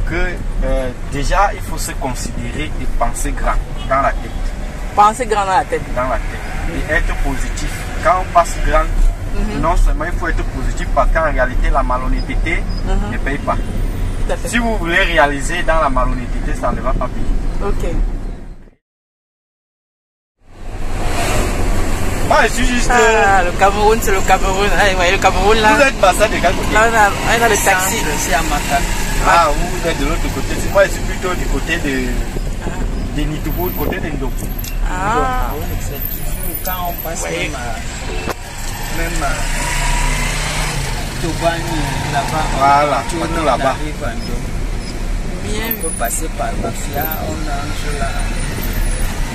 que déjà il faut se considérer et penser grand dans la tête. Penser grand dans la tête. Dans la tête. Et être positif. Quand on passe grand, non seulement il faut être positif parce qu'en réalité la malhonnêteté ne paye pas. Si vous voulez réaliser dans la malhonnêteté, ça ne va pas payer. Ok. Moi je suis juste... le Cameroun, c'est le Cameroun. Ah, ouais, le Cameroun là. Vous êtes passé de quel côté? Là on est dans le taxi. C'est à Macan. Ah, vous êtes de l'autre côté. Moi je suis plutôt du côté de Nitoubou, du côté de Ndo. Ah. C'est toujours quand on passe Ouais. même Tobani là-bas. Voilà, partout là-bas. Bien. On peut passer par Bafia, on entre là.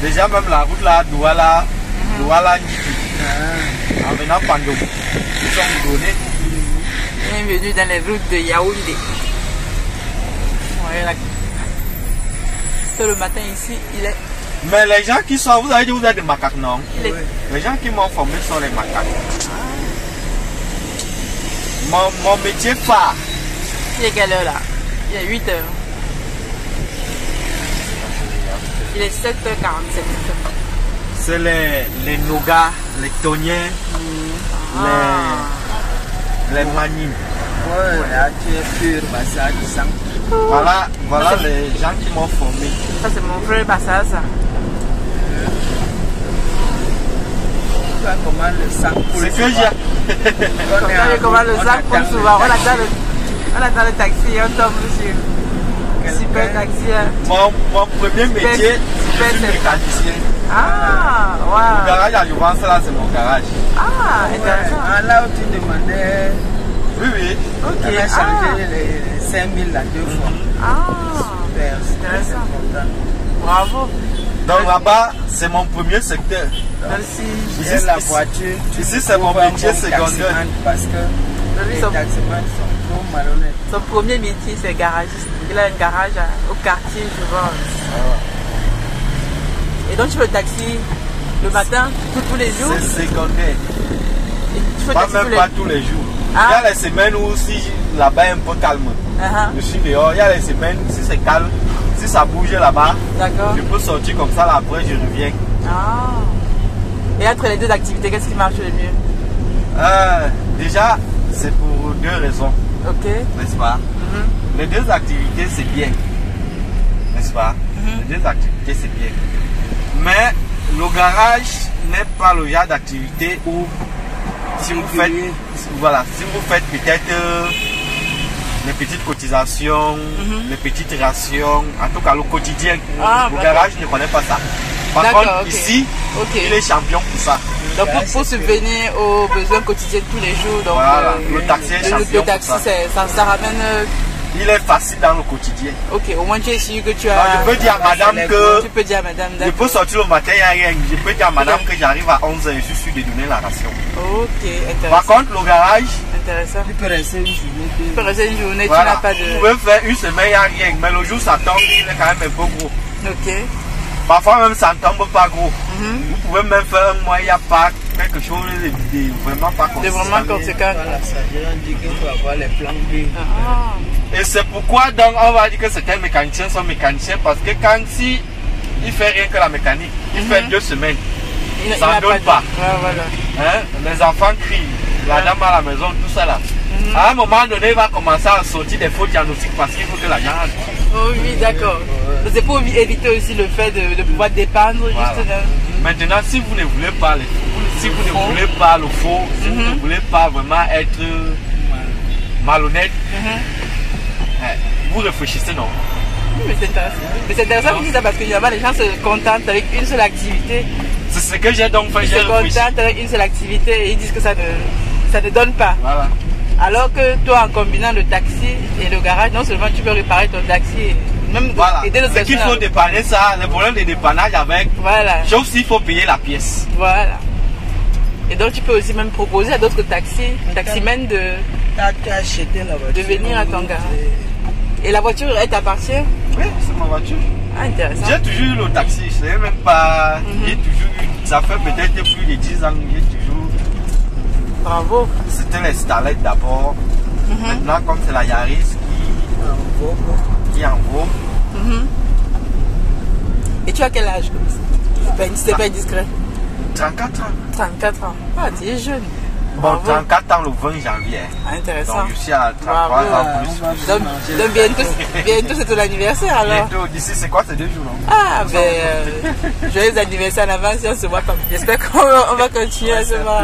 Déjà même la route là, Douala, Niki, en venant Pando, ils sont donnés. Bienvenue dans les routes de Yaoundé. Ouais, là. C'est le matin ici, il est. Mais les gens qui sont, vous avez dit vous êtes des macaques, non? Il est. Les gens qui m'ont formé sont les macaques. Mon métier phare. Il est quelle heure là? Il est 8 heures. Il est 7h47. C'est les nogas, les toniens, les manines. Ouais, là tu es pur, bah ça du sang. Voilà les gens qui m'ont formé. Ça c'est mon frère Bassas. Tu vois comment le sang coule. C'est que j'ai. Comment le sang coule souvent. On attend le taxi et on tombe sur super taxi. Mon premier métier, je suis mécanicien. Ah, Le waouh. garage à Youvance, là, c'est mon garage. Ah, intéressant. Ah, là où tu demandais, Oui. Ok. on a changé les 5000 là 2 fois. Ah, Super, c'est très intéressant. important. Bravo. Donc là-bas, c'est mon premier secteur. Merci. J'ai la voiture. Ici, c'est mon métier secondaire. Parce que les taximans sont trop malhonnêtes. Son premier métier, c'est garagiste. Il a un garage au quartier, je vois. Et donc, tu fais le taxi le matin, tous les jours? C'est secondaire. Et tu fais le Pas taxi même pas tous les jours. Ah. Il y a les semaines où si là-bas est un peu calme, je suis dehors. Il y a les semaines si c'est calme, si ça bouge là-bas, D'accord. je peux sortir comme ça, là après je reviens. Ah. Et entre les deux activités, qu'est-ce qui marche le mieux? Déjà, c'est pour 2 raisons, Ok. n'est-ce pas? Les 2 activités, c'est bien, n'est-ce pas? Les 2 activités, c'est bien. Mais le garage n'est pas le genre d'activité où si vous faites, voilà, si vous faites peut-être les petites cotisations, les petites rations, en tout cas le quotidien, le garage ne connaît pas ça. Par contre, ici, il est champion pour ça. Donc pour subvenir aux besoins quotidiens de tous les jours, donc voilà, le taxi est champion. Le taxi, ça ramène. Il est facile dans le quotidien. Ok, au moins tu es sûr que tu as. Donc, je peux dire à madame que. Tu peux dire à madame. Je peux sortir le matin, il n'y a rien. Je peux dire à madame que j'arrive à 11h et je suis sûr de donner la ration. Ok, intéressant. Par contre, le garage. Intéressant. Tu peux rester une journée. Tu peux rester une journée, Voilà. tu n'as pas de. Vous pouvez faire une semaine, il n'y a rien. Mais le jour ça tombe, il est quand même un peu gros. Ok. Parfois même ça ne tombe pas gros. Vous pouvez même faire un mois, il n'y a pas quelque chose de vraiment pas conséquent. De vraiment conséquent. Voilà, ça veut dire qu'il faut avoir les plans B. Ah. Et c'est pourquoi donc on va dire que certains mécaniciens sont mécaniciens parce que quand si il fait rien que la mécanique, il fait 2 semaines, ça ne donne pas. Ouais, voilà. Hein? Les enfants crient, la dame à la maison, tout ça là. À un moment donné, il va commencer à sortir des fautes diagnostiques parce qu'il faut que la gens rentre. Oh oui, d'accord. C'est pour éviter aussi le fait de pouvoir dépendre Voilà. juste d'un. Maintenant, si vous ne voulez pas si vous ne voulez pas le faux, si vous ne voulez pas vraiment être malhonnête, vous réfléchissez non. Oui, mais c'est intéressant. Mais c'est intéressant de dire ça parce que là-bas, les gens se contentent avec une seule activité. C'est ce que j'ai donc fait. Ils se contentent avec une seule activité et ils disent que ça ne donne pas. Voilà. Alors que toi, en combinant le taxi et le garage, non seulement tu peux réparer ton taxi, et même Voilà. aider l'autre C'est qu'il personne faut dépanner ça, le problème de dépannage avec. Voilà. Sauf s'il faut payer la pièce. Voilà. Et donc tu peux aussi même proposer à d'autres taximens de acheté la voiture. de venir à ton garage. Et la voiture, elle t'appartient? Oui, c'est ma voiture. Ah, intéressant. J'ai toujours eu le taxi, je sais même pas. J'ai toujours eu, ça fait peut-être plus de 10 ans que j'ai toujours. Bravo. C'était les Starlet d'abord. Maintenant, comme c'est la Yaris qui. Et en gros, Et tu as quel âge comme ça? C'est pas indiscret. 34 ans. 34 ans. Ah, tu es jeune. Bon, Bravo. 34 ans le 20 janvier. Ah, intéressant. Donc je suis à 33 Bravo. ans plus. Donc bientôt c'est ton anniversaire alors. Bientôt, d'ici c'est quoi? C'est 2 jours, non? Ah, joyeux anniversaire en avance, on se voit comme. J'espère qu'on va continuer à se voir.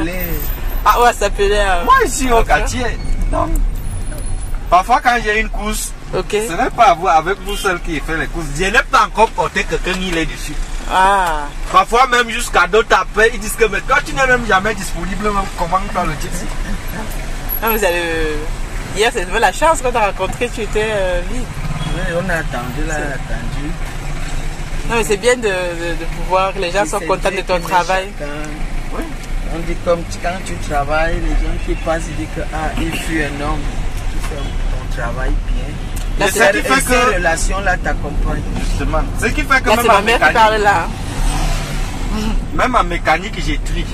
Ah, on va s'appeler. Moi ici au quartier. Donc, parfois quand j'ai une course, Ok. ce n'est pas vous avec vous seul qui fait les courses. Je n'ai pas encore porté quelqu'un qui est dessus. Ah. Parfois même jusqu'à d'autres appels, ils disent que mais toi tu n'es même jamais disponible, même comment faire le type. Non, vous allez. Hier, c'est la chance quand tu as rencontré, tu étais vide. Oui, on a attendu, là, attendu. Non, mais c'est bien de pouvoir que les gens soient contents de ton travail. Oui. On dit comme quand tu travailles, les gens qui passent, ils disent que il fut un homme qui fait ton travail bien. Là, Et ce qui fait Ces que relations-là t'accompagnent. justement, ce qui fait que Là, même c'est en ma mère qui mécanique, parle là. même en mécanique, j'ai tri.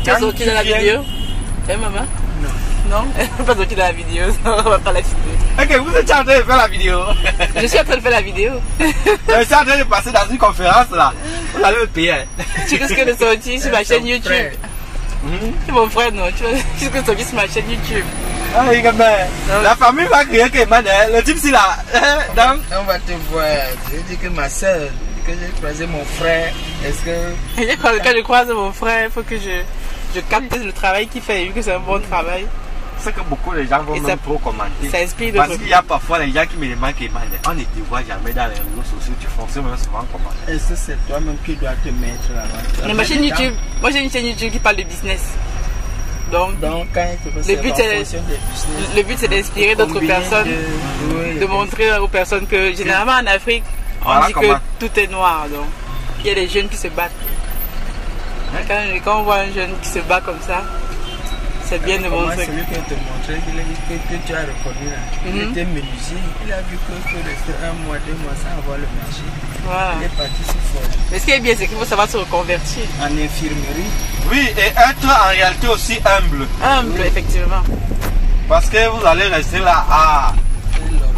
Tu es sorti dans la vidéo? Eh, maman? Non, elle n'est pas sortie dans la vidéo, on va pas la filmer. Ok, vous êtes en train de faire la vidéo. Je suis en train de faire la vidéo. Je suis en train de passer dans une conférence là. Vous allez me payer. Tu risques de sortir sur ma chaîne YouTube. C'est mon frère, non? Tu risques de sortir sur ma chaîne YouTube. Ah, oui, quand même. La famille va crier que le type c'est là. Donc, On va te voir. Je dis que ma soeur, que j'ai croisé mon frère, est-ce que. Quand je croise mon frère, il faut que je capte le travail qu'il fait, vu que c'est un bon travail. c'est que beaucoup de gens vont Et même ça- trop commenter. ça inspire Parce d'autres- qu'il y a parfois les gens qui me demandent on ne te voit jamais dans les réseaux sociaux, tu fonctionnes même souvent comment. Est-ce que c'est toi-même qui dois te mettre là-bas? Mais ma chaîne YouTube, moi j'ai une chaîne YouTube qui parle de business. Donc, Donc, quand il te Le but, c'est- le but c'est d'inspirer d'autres personnes, de montrer aux personnes que généralement en Afrique, on Voilà dit comment. que tout est noir. Donc, il y a des jeunes qui se battent. Quand on voit un jeune qui se bat comme ça, c'est bien de Comment montrer. celui qui te montrait que tu as reconnu là, il était menuisier, il a vu que faut rester 1 mois, 2 mois sans avoir le marché. Voilà. Il est parti sur fort. Mais ce qui est bien, c'est qu'il faut savoir se reconvertir. En infirmerie, Oui, et être en réalité aussi humble. Humble, effectivement. Parce que vous allez rester là, ah,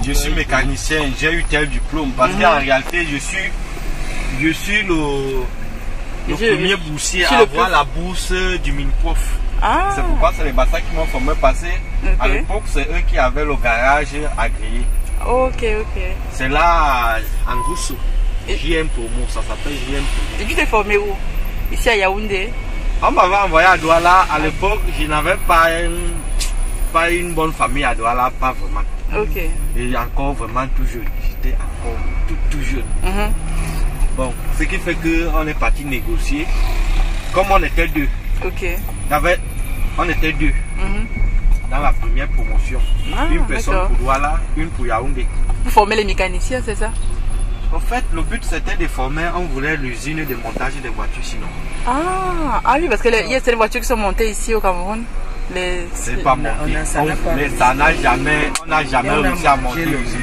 je suis l'orgueil. mécanicien, j'ai eu tel diplôme. Parce qu'en réalité, je suis le Je- premier boursier je suis à le avoir plus- la bourse du Minprof. Ah, C'est pourquoi c'est les bassins qui m'ont formé passé. Ok. À l'époque, c'est eux qui avaient le garage agréé. ok, ok. C'est là, en Goussou. Et- JM Promo, ça s'appelle JM Promo. Et tu t'es formé où? Ici à Yaoundé. On m'avait envoyé à Douala. À l'époque, je n'avais pas une bonne famille à Douala, pas vraiment. Ok. Et encore vraiment tout jeune. J'étais encore tout jeune. Mhm. Bon, ce qui fait qu'on est parti négocier. Comme on était deux, Ok. on était deux Mhm. dans la première promotion. Ah, Une personne d'accord. pour Douala, une pour Yaoundé. Vous formez les mécaniciens, c'est ça? En fait, le but c'était de former, on voulait l'usine de montage des voitures sinon. Ah oui, parce que il y a ces voitures qui sont montées ici au Cameroun. C'est pas monté. Mais ça n'a jamais, on n'a jamais réussi à monter l'usine.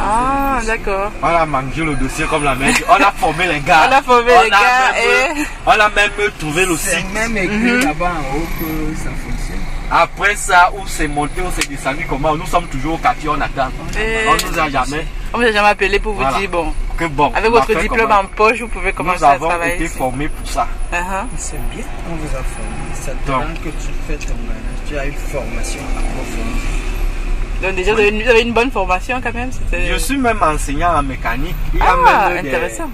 Ah, d'accord. On a mangé le dossier comme la merde. On a formé les gars. On a formé les gars et- On a même trouvé le C'est site. même écrit là-bas en haut que ça fonctionne. Après ça, où c'est monté, où c'est descendu, comment nous sommes toujours au quartier, on attend. Et- On nous a jamais. On vous a jamais appelé pour vous Voilà. dire, bon, Que bon. avec on a votre fait diplôme comment. en poche, vous pouvez commencer Nous à avons travailler. été ici. formés pour ça. Uh-huh. C'est bien, on vous a formé. Ça te Donc. rend que tu fais ton manage. Tu as une formation approfondie. Donc déjà, vous avez une bonne formation quand même. c'était- Je suis même enseignant en mécanique. Il y a Ah, même intéressant.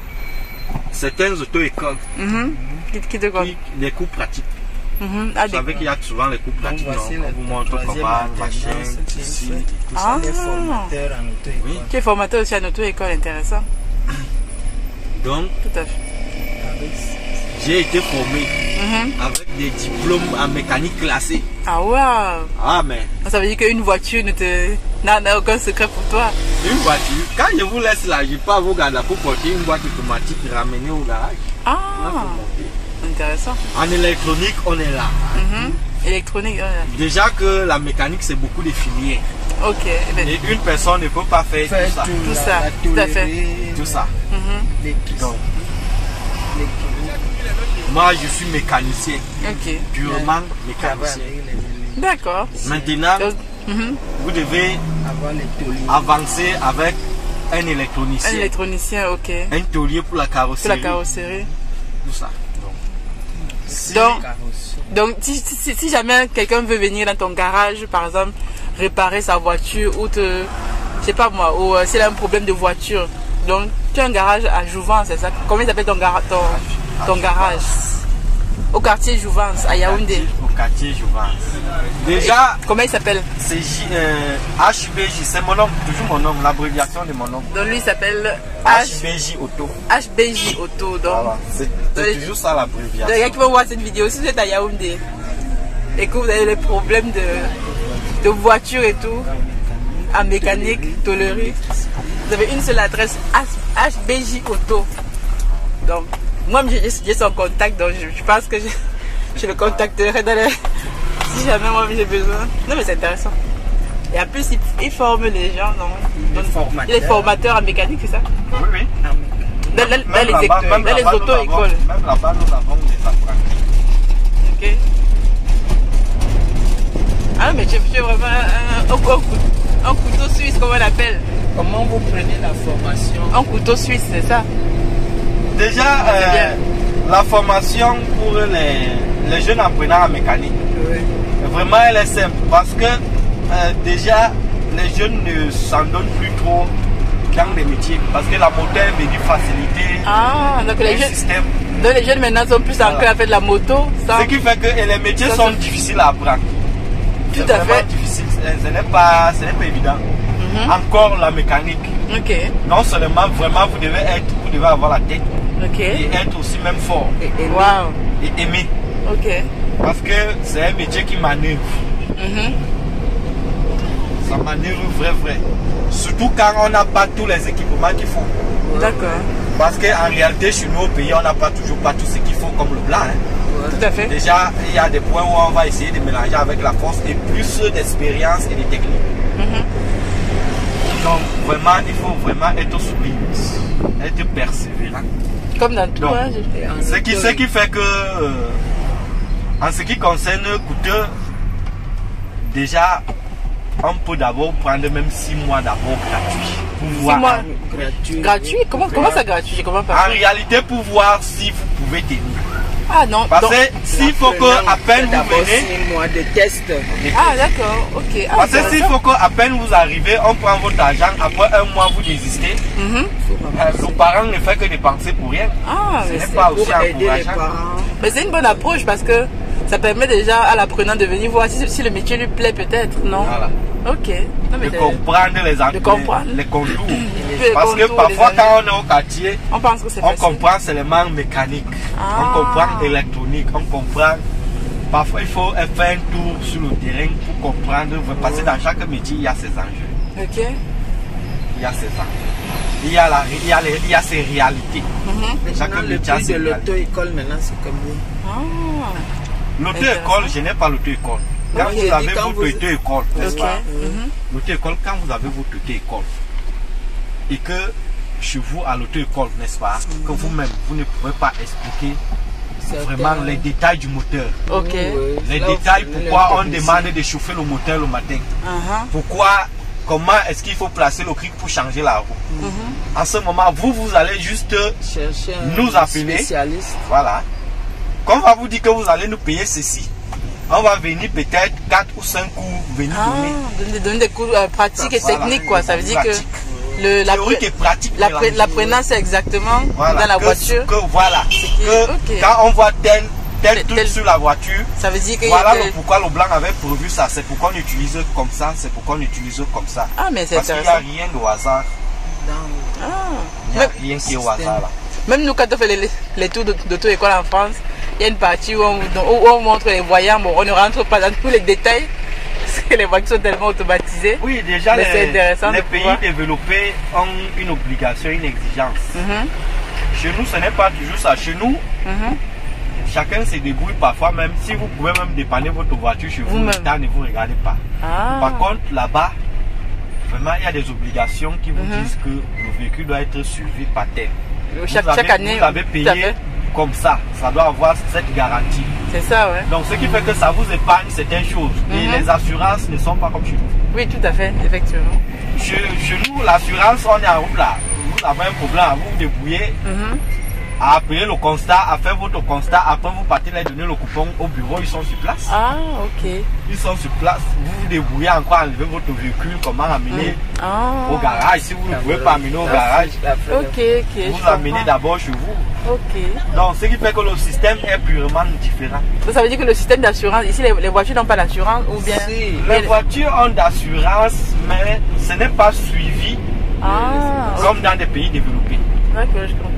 certaines auto-écoles Mhm. Qui te compte? qui des cours pratiques. Mhm. Ah, Vous savez qu'il y a souvent les cours pratiques. voici Donc, la on vous montre troisième comment alternance machin, qui ici, fait. et tout ça. Ah. Les formateurs en auto-école. Oui. Tu es formateur aussi à auto-école, intéressant. Donc, Tout à fait. Avec j'ai été formé Mhm. avec des diplômes en mécanique classée. Ah ouais. Ah, mais Ça veut dire qu'une voiture n'a aucun secret pour toi. une voiture, quand je vous laisse là, je peux vous garder pour porter une boîte automatique ramener au garage. On a Ah, fait monter. intéressant. En électronique, on est là. Mhm. Électronique, Déjà que la mécanique, c'est beaucoup de filières. ok. Eh ben, Et une personne ne peut pas faire faire tout ça. Tout ça, la tout à fait. tolérer, Tout ça. mhm. l'équilibre. Donc, moi, je suis mécanicien, Ok. purement Travailler mécanicien. avec les éléments. D'accord. Maintenant, Donc, mhm. vous devez Avoir les tolérer. avancer avec un électronicien. Un électronicien, ok. Un taulier pour la carrosserie. Pour la carrosserie. Tout ça. Donc si jamais quelqu'un veut venir dans ton garage, par exemple, réparer sa voiture ou je sais pas moi, ou s'il a un problème de voiture. Donc tu as un garage à Jouvence, c'est ça? Comment il s'appelle ton garage? Au quartier Jouvence, à Yaoundé. Au quartier Jouvence. Déjà. Et comment il s'appelle? C'est HBJ, c'est mon nom, toujours mon nom, l'abréviation de mon nom. Donc lui il s'appelle HBJ Auto. HBJ Auto, donc. Voilà, c'est toujours ça l'abréviation. Donc il y a qui vont voir cette vidéo, si vous êtes à Yaoundé et que vous avez des problèmes de voiture et tout, en mécanique, tôlerie, vous avez une seule adresse, HBJ Auto. Donc, moi j'ai son contact, donc je pense que je le contacterai si jamais moi j'ai besoin. Non mais c'est intéressant. Et en plus il forme les gens, non? Il est formateur en mécanique, c'est ça? Oui, oui. Dans les auto-écoles. Même là-bas, nous avons des apprentis. Ok. Ah mais tu es vraiment un couteau suisse, comment on appelle? Comment vous prenez la formation? Un couteau suisse, c'est ça? Déjà, la formation pour les jeunes apprenants en mécanique, Oui. vraiment elle est simple parce que déjà les jeunes ne s'en donnent plus trop dans les métiers parce que la moto est venue faciliter Donc les jeunes maintenant sont plus enclins à faire de la moto. Ce qui fait que les métiers sont difficiles à apprendre. Tout à fait. Difficile. Ce n'est pas évident. Encore la mécanique. Ok. Non seulement vraiment vous devez avoir la tête. Ok. Et être aussi même fort. Wow. Et aimer. Ok. Parce que c'est un métier qui manœuvre. Ça manœuvre vrai. Surtout quand on n'a pas tous les équipements qu'il faut. D'accord. Parce qu'en réalité, chez nous au pays, on n'a pas toujours pas tout ce qu'il faut comme le blanc. Tout à fait. Déjà, il y a des points où on va essayer de mélanger avec la force et plus d'expérience et de technique. Donc vraiment, il faut vraiment être solide, être persévérant. Comme dans tout. Donc, Hein, ce qui fait que, en ce qui concerne coûteux, déjà, on peut d'abord prendre même 6 mois d'abord gratuit. Pour voir. 6 mois Gratuit. gratuit? Comment ça gratuit? Je comprends pas. En réalité, pour voir si vous pouvez tenir. Ah non. Parce que s'il faut que à peine vous venez. 6 mois de test. Ah d'accord, ok. Ah, Parce que s'il faut qu'à peine vous arrivez, on prend votre argent, après un mois vous désistez. Nos parents ne font que dépenser pour rien. Ah, Ce mais n'est c'est pas Pour aussi aider les encourageant. parents. Mais c'est une bonne approche parce que ça permet déjà à l'apprenant de venir voir si le métier lui plaît peut-être, non? Voilà. Ok. Non, mais De comprendre les contours. Parce que parfois quand on est au quartier, on pense que c'est on facile. comprend seulement mécanique, on comprend électronique, on comprend. Parfois il faut faire un tour sur le terrain pour comprendre, parce que dans chaque métier il y a ses enjeux. Ok. Il y a ses enjeux. Il y a ses réalités. Chaque Maintenant, le métier a prix ses de réalités. l'auto-école maintenant c'est combien? L'auto-école, je n'ai pas l'auto-école. Quand Ok, vous avez quand votre vous- auto-école, n'est-ce Ok. pas? L'auto-école, quand vous avez votre auto-école et que chez vous à l'auto-école, n'est-ce pas, que vous-même, vous ne pouvez pas expliquer vraiment les détails du moteur. Ok. Les détails, pourquoi on demande de chauffer le moteur le matin. Pourquoi, comment est-ce qu'il faut placer le cric pour changer la roue. En ce moment, vous allez juste Chercher nous appeler. spécialiste. Voilà. Quand on va vous dire que vous allez nous payer ceci, on va venir peut-être 4 ou 5 cours venir Donner des cours pratiques et Voilà, techniques, quoi. Ça veut dire pratique. que théorique et pratique. l'apprenant, c'est exactement Voilà, dans la voiture. Voilà. Ok. Quand on voit tel truc Tel- sur la voiture, Ça veut dire que voilà pourquoi le blanc avait prévu ça. C'est pourquoi on utilise comme ça. C'est pourquoi on utilise comme ça. Ah, mais c'est Parce qu'il n'y intéressant. a rien de hasard. Il n'y a rien qui est au hasard là. Même nous, quand on fait les tours d'auto-école en France, il y a une partie où on montre les voyants. Bon, on ne rentre pas dans tous les détails parce que les voitures sont tellement automatisées. Oui, déjà, Mais c'est intéressant les de pays pouvoir- développés ont une obligation, une exigence. Chez nous, ce n'est pas toujours ça. Chez nous, chacun se débrouille parfois, même si vous pouvez même dépanner votre voiture chez vous, Vous-même. l'État ne vous regardez pas. Par contre, là-bas, vraiment, il y a des obligations qui vous disent que le véhicule doit être suivi par tel. Chaque année, vous avez tout à payé fait. comme ça doit avoir cette garantie. C'est ça, ouais. Donc ce qui fait que ça vous épargne certaines choses. Et les assurances ne sont pas comme chez nous. Oui, tout à fait, effectivement. Chez nous, l'assurance, on est en route là. Vous avez un problème, vous vous débrouillez. À appeler le constat, à faire votre constat, après vous partez les donner le coupon au bureau, ils sont sur place. Ah, ok. Ils sont sur place, vous vous débrouillez encore à enlever votre véhicule, comment amener au garage. Si vous ne pouvez pas amener au garage, Ok, vous amenez d'abord chez vous. Ok. Donc ce qui fait que le système est purement différent. Donc, ça veut dire que le système d'assurance, ici les voitures n'ont pas d'assurance ou bien... Si, les voitures ont d'assurance, mais ce n'est pas suivi comme dans des pays développés. D'accord, je comprends.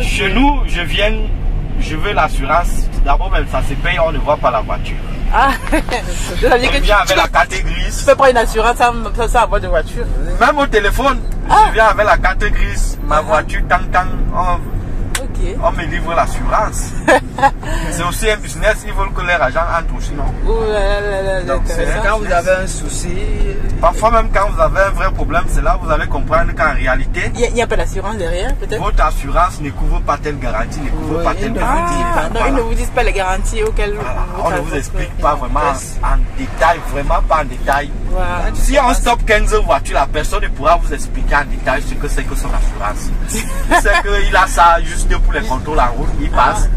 Chez nous, je veux l'assurance. D'abord, même ça se paye, on ne voit pas la voiture. Ah, ça veut dire que tu viens avec la carte grise. Tu peux prendre une assurance sans avoir de voiture. Même au téléphone, je viens avec la carte grise, ma voiture, on me livre l'assurance. C'est aussi un business, ils veulent que les agents entrent aussi, non? Donc, quand vous avez un souci... Parfois même quand vous avez un vrai problème, c'est là que vous allez comprendre qu'en réalité... Il n'y a pas d'assurance derrière, peut-être? Votre assurance ne couvre pas telle garantie, ne couvre pas telle garantie. Non, ils ne vous disent pas les garanties auxquelles... On ne vous explique pas vraiment en détail, vraiment pas en détail. Voilà. Si on stoppe 15 voitures, la personne ne pourra vous expliquer en détail ce que c'est que son assurance. Il sait qu'il a ça juste pour les contrôles en route, il passe.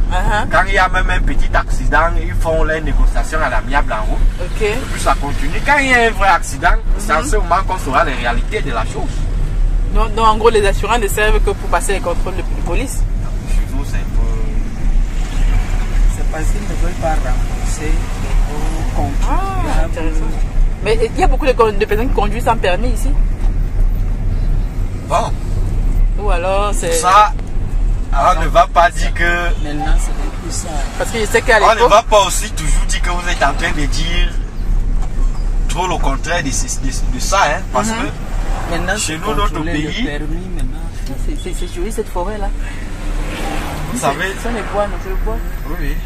Quand il y a même un petit accident, ils font les négociations à l'amiable en route. Et puis ça continue. Quand il y a un vrai accident, c'est en ce moment qu'on saura les réalités de la chose. Donc en gros, les assurances ne servent que pour passer les contrôles de police. Chez nous, c'est un peu... C'est parce qu'ils ne veulent pas rembourser les contrôles. Intéressant. Mais il y a beaucoup de personnes qui conduisent sans permis ici. Bon. Ou alors c'est... Ça, on ne va pas dire que... Maintenant, ce n'est plus ça. Parce que je sais qu'à l'époque... On ne va pas aussi toujours dire que vous êtes en train de dire trop le contraire de ça, hein, parce que maintenant, chez nous, notre pays... C'est joli cette forêt là. Vous savez... C'est le bois, non? C'est le bois? Oui.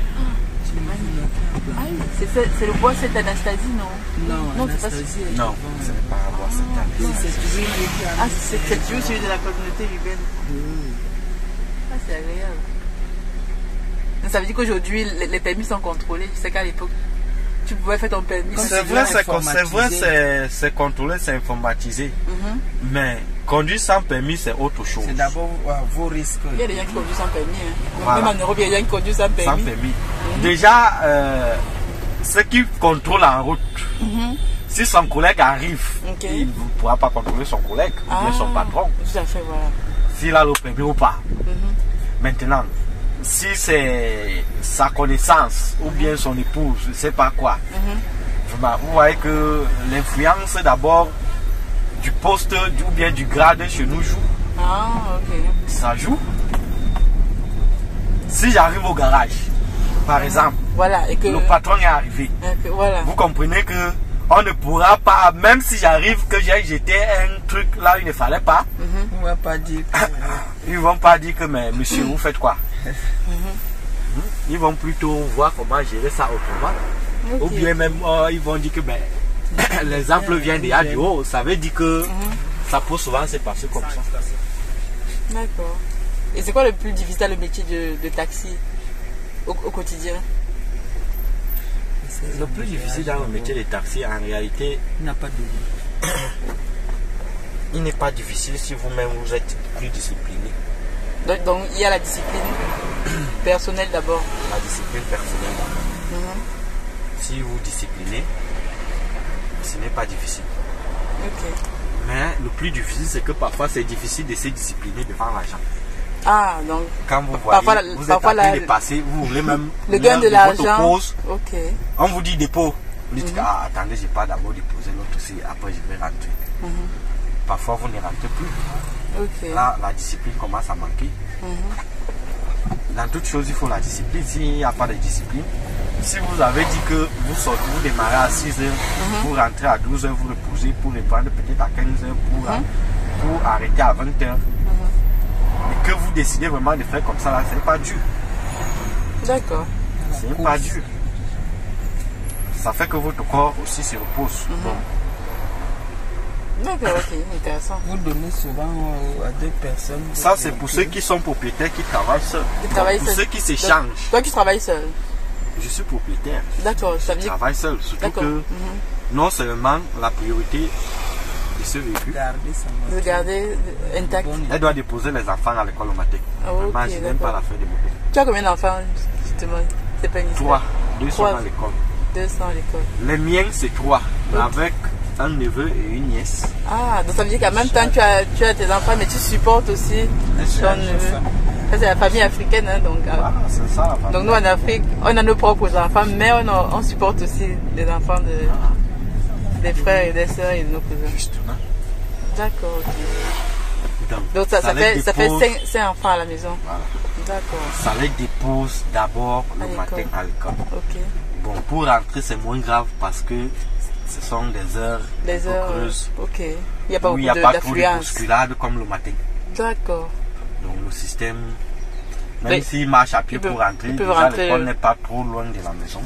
C'est le bois, c'est Anastasie, non? Non, c'est pas celui. Non, ce n'est pas un bois, c'est un... C'est toujours celui de la communauté urbaine. Ah, c'est agréable. Donc, ça veut dire qu'aujourd'hui, les permis sont contrôlés. Je sais qu'à l'époque, tu pouvais faire ton permis. C'est vrai, c'est contrôlé, c'est informatisé. Mais conduire sans permis, c'est autre chose. C'est d'abord vos risques. Il y a des gens qui conduisent sans permis. Même en Europe, il y a des gens qui conduisent sans permis. Sans permis. Déjà, ceux qui contrôlent en route, si son collègue arrive, il ne pourra pas contrôler son collègue, ou bien son patron. Tout à fait, voilà. S'il a le permis ou pas. Maintenant, si c'est sa connaissance ou bien son épouse, je ne sais pas quoi, vous voyez que l'influence d'abord du poste ou bien du grade chez nous joue. Ça joue. Si j'arrive au garage, par exemple, voilà, et que le patron est arrivé, vous comprenez que on ne pourra pas, même si j'arrive que j'ai jeté un truc là où il ne fallait pas, on va pas dire que... ils vont pas dire que mais monsieur vous faites quoi. Ils vont plutôt voir comment gérer ça autrement. Ou bien même ils vont dire que ben, l'exemple vient du haut, ça veut dire que ça peut souvent se passer comme ça. D'accord. Et c'est quoi le plus difficile dans le métier de taxi au quotidien? Le plus difficile dans le métier de taxi, en réalité, il n'a pas de... il n'est pas difficile si vous-même vous êtes plus discipliné. Donc il y a la discipline personnelle d'abord. La discipline personnelle d'abord. Si vous disciplinez, ce n'est pas difficile. Mais le plus difficile, c'est que parfois c'est difficile de se discipliner devant l'argent. Donc quand vous voyez, vous êtes en train de passer, vous voulez même le gain de l'argent. On vous dit dépôt. Vous dites attendez, je n'ai pas d'abord déposer l'autre aussi, après je vais rentrer. Parfois vous ne rentrez plus. Là, la discipline commence à manquer. Dans toute chose, il faut la discipline. S'il n'y a pas de discipline, si vous avez dit que vous sortez, vous démarrez à 6 h, vous rentrez à 12 h, vous reposez pour reprendre peut-être à 15 h pour arrêter à 20 h. Et que vous décidez vraiment de faire comme ça, là, ce n'est pas dur. D'accord. Ce n'est pas dur. Ça fait que votre corps aussi se repose. D'accord, ok, intéressant. Vous donnez souvent à deux personnes. Ça, c'est pour ceux qui sont propriétaires qui travaillent seuls. Travaillent Pour seul. ceux qui s'échangent. Toi, tu travailles seul. Je suis propriétaire. D'accord, ça veut Je dire. travaille seul. Surtout D'accord. que non seulement la priorité de ce véhicule, Garder sa Vous voiture. gardez intact. elle doit déposer les enfants à l'école au matin. Ah, ok, Vraiment, je n'aime pas d'accord. la faire de moto. Tu as combien d'enfants, justement? C'est pas une histoire. 3, 2 sont Trois. à l'école. 200 à l'école. Les miens, c'est 3, Ok. avec un neveu et une nièce. Ah, donc ça veut dire qu'en même temps, tu as tes enfants, mais tu supportes aussi ton neveu. Ça, c'est la famille africaine, hein, donc. Voilà, c'est ça la famille. Donc nous en Afrique, on a nos propres enfants, mais on supporte aussi les enfants des frères et des sœurs et de nos cousins. Justement. D'accord, ok. Donc ça les fait dépose- 5 enfants à la maison. Voilà. D'accord, Ça les dépose d'abord À le l'école. matin à l'école. ok. Bon, pour rentrer, c'est moins grave parce que ce sont des heures Les heures, creuses ok. Il n'y a pas où il n'y a beaucoup pas trop de d'affluence. bousculade comme le matin. D'accord. Donc le système, même Mais s'il marche à pied ils peuvent- pour rentrer, ils peuvent déjà rentrer, l'école n'est pas trop loin de la maison.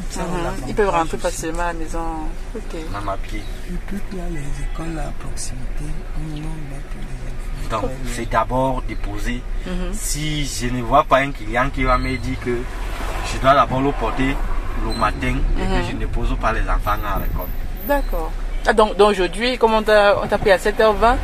Ils peuvent rentrer facilement à la maison. Ok. Même à pied. Et puis il y a les écoles à proximité. Nous, on met tous les enfants. Donc c'est d'abord déposer. Si je ne vois pas un client qui va me dire que je dois d'abord le porter le matin et que je ne dépose pas les enfants à l'école. D'accord. Ah, donc aujourd'hui, comme on t'a pris à 7h20,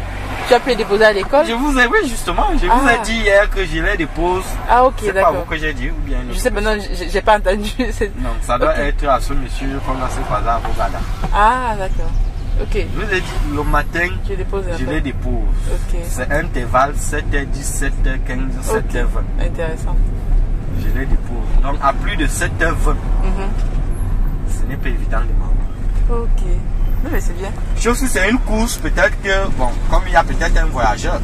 tu as pu les déposer à l'école? Je vous ai, oui justement, je vous ai dit hier que je les dépose. Ah, ok, C'est pas d'accord. vous que j'ai dit ou bien Je sais, maintenant, j'ai pas entendu. Non, ça doit Ok. être à ce monsieur qu'on a ce bazar à Bogada. Ah, d'accord. Ok. Je vous ai dit, le matin, Tu déposes je après. les dépose. Ok. C'est intervalle 7h10, 7h15, 7h20. Intéressant. Je les dépose. Donc à plus de 7h20, ce n'est pas évident de m'avoir. Ok. Non, mais c'est bien. Chose que c'est une course, peut-être que, bon, comme il y a peut-être un voyageur,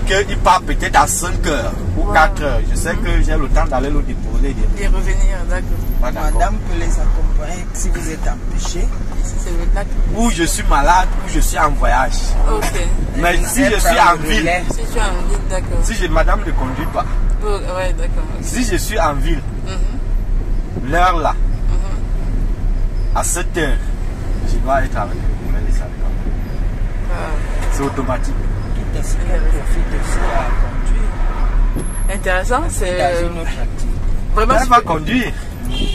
qu'il part peut-être à 5h ou 4h, je sais que j'ai le temps d'aller le déposer. Et revenir, d'accord. Pas d'accord. Madame peut les accompagner si vous êtes empêché. Ici, c'est le lac. Ou je suis malade, ou je suis en voyage. Ok. Mais si je suis en ville, Si tu es en ville, d'accord. si madame ne conduit pas, Oh, ouais, d'accord. si je suis en ville, l'heure là, à 7h, je dois être avec le gouvernement de Salvador. Ah, C'est automatique. Quitte à ce qu'elle profite aussi à conduire intéressant, c'est dans une autre activité. vraiment Elle va conduire.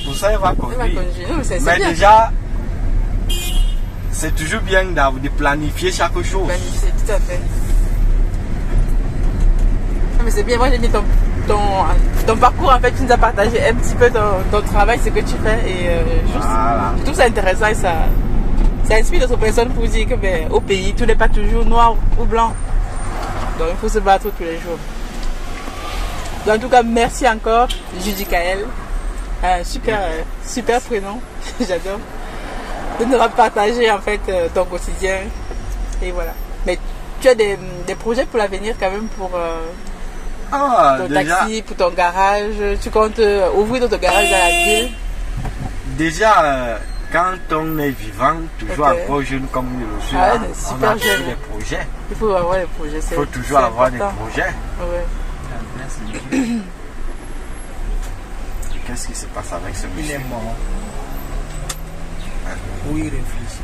Pour ça, elle va Elle va conduire. conduire. Non, mais c'est Mais bien. déjà, c'est toujours bien de planifier chaque chose. Planifié, tout à fait. Non, mais c'est bien, moi j'ai dit ton parcours, en fait, tu nous as partagé un petit peu ton travail, ce que tu fais, et Voilà. je trouve ça intéressant et ça inspire d'autres personnes pour dire que ben, au pays, tout n'est pas toujours noir ou blanc. Donc il faut se battre tous les jours. Donc, en tout cas, merci encore, Judy Kael. Super prénom, j'adore. De nous avoir partagé en fait ton quotidien. Et voilà. Mais tu as des projets pour l'avenir quand même pour ton déjà, taxi, pour ton garage. Tu comptes ouvrir d'autres garages dans la ville? déjà, quand on est vivant, toujours Ok. encore jeune comme je le suis, Ah là, ouais, on super a toujours jeune. des projets. Il faut avoir des projets. Il faut toujours avoir des important. projets. Ouais. Qu'est-ce qui se passe avec ce Il est monsieur? mort. Oui, il réfléchit.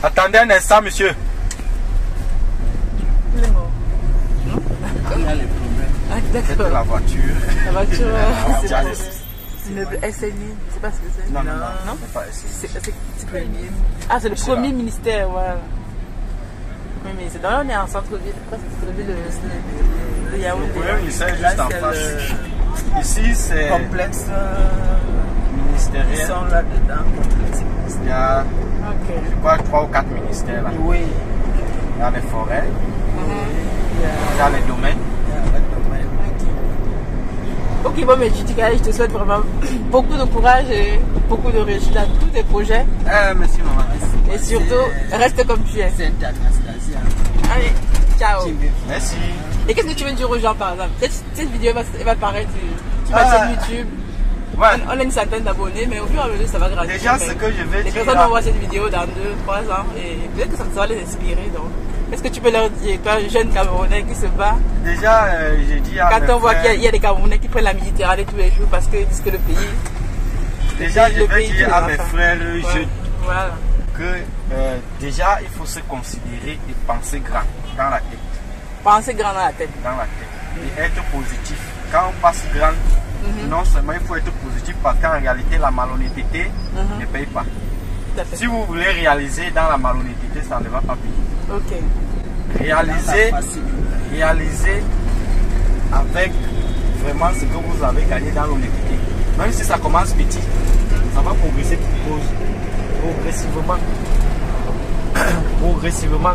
Attendez un instant, monsieur. Il est mort. Il a les problèmes. Ah, C'était d'accord. la voiture. La voiture, c'est Déjà, pas les- immeuble SNI, c'est pas ce que c'est. Non, non, Non. non, c'est pas essayé. C'est premier. Ah, c'est le C'est premier là. ministère, voilà. Oui, mais c'est dans on est en centre-ville. Quoi, c'est centre-ville de Yaoundé. Le premier ministère est Là, juste en c'est face. Ici, c'est le complexe. Ils ministériel. sont là-dedans. Il y a, Ok. je crois, 3 ou 4 ministères là. Oui, Il y a les forêts, il y a il y a les domaines. le domaine. Ok, bon, mais je te souhaite vraiment beaucoup de courage et beaucoup de réussite dans tous tes projets. Merci, maman. Et surtout, reste comme tu es. C'est Anastasia. Allez, ciao. Merci. Et qu'est-ce que tu veux dire aux gens, par exemple? Cette vidéo elle va paraître sur ma Ah. chaîne YouTube. Ouais. On a une centaine d'abonnés, mais au fur et à mesure, ça va grandir. Déjà, ce que je vais les dire personnes là- vont voir cette vidéo dans 2-3 ans et peut-être que ça va les inspirer. Donc, qu'est-ce que tu peux leur dire, toi, jeune Camerounais qui se bat, Déjà, j'ai dit à quand mes on voit frères- qu'il y a des Camerounais qui prennent la Méditerranée tous les jours parce qu'ils disent que le pays. Déjà, je le vais pays dire qui à les mes enfants. frères Ouais, jeunes, voilà. que déjà, il faut se considérer et penser grand dans la tête. Penser grand dans la tête. Dans la tête. Et être positif. Quand on passe grand, non seulement il faut être positif parce qu'en réalité, la malhonnêteté ne paye pas. Si vous voulez réaliser dans la malhonnêteté, ça ne va pas payer. Ok. Réaliser avec vraiment ce que vous avez gagné dans l'honnêteté. Même si ça commence petit, ça va progresser progressivement. Progressivement.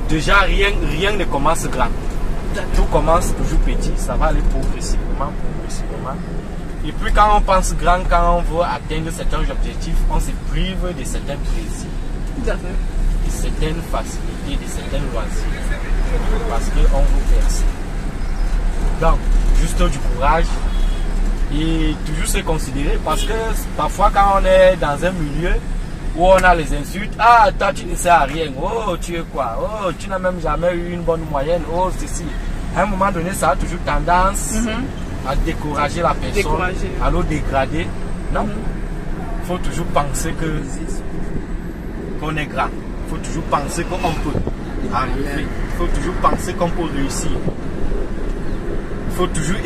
Déjà rien ne commence grand. Tout commence toujours petit, ça va aller progressivement. Et puis quand on pense grand, quand on veut atteindre certains objectifs, on se prive de certains plaisirs, de certaines facilités, de certains loisirs, parce qu'on veut percer. Donc, juste du courage et toujours se considérer, parce que parfois quand on est dans un milieu où on a les insultes, ah toi tu ne sais à rien, oh tu es quoi, oh tu n'as même jamais eu une bonne moyenne, oh ceci. À un moment donné, ça a toujours tendance à décourager la personne, à le dégrader. Non, il faut toujours penser qu'on est grand. Il faut toujours penser qu'on peut arriver. Il faut toujours penser qu'on peut réussir. Il faut toujours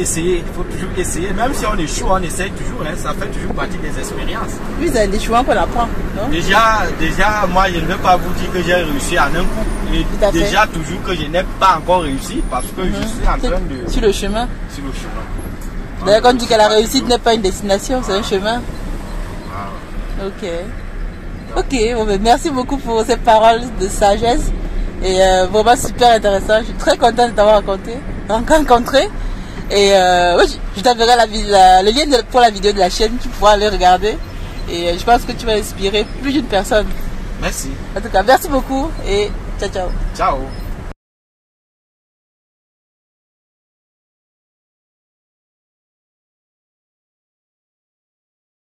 essayer. Même si on échoue, on essaye toujours. Hein, ça fait toujours partie des expériences. Oui, c'est l'échouement qu'on apprend. Déjà, moi, je ne vais pas vous dire que j'ai réussi en un coup. Et déjà, toujours que je n'ai pas encore réussi parce que je suis en train de... Sur le chemin. Sur le chemin. D'ailleurs, quand on dit que la réussite n'est pas une destination, c'est un chemin. Ok. Ok, bon, ben, merci beaucoup pour ces paroles de sagesse. Et vraiment super intéressant. Je suis très contente de t'avoir rencontré. Et oui, je t'enverrai le lien pour la vidéo de la chaîne, tu pourras aller regarder. Et je pense que tu vas inspirer plus d'une personne. Merci. En tout cas, merci beaucoup et ciao ciao. Ciao.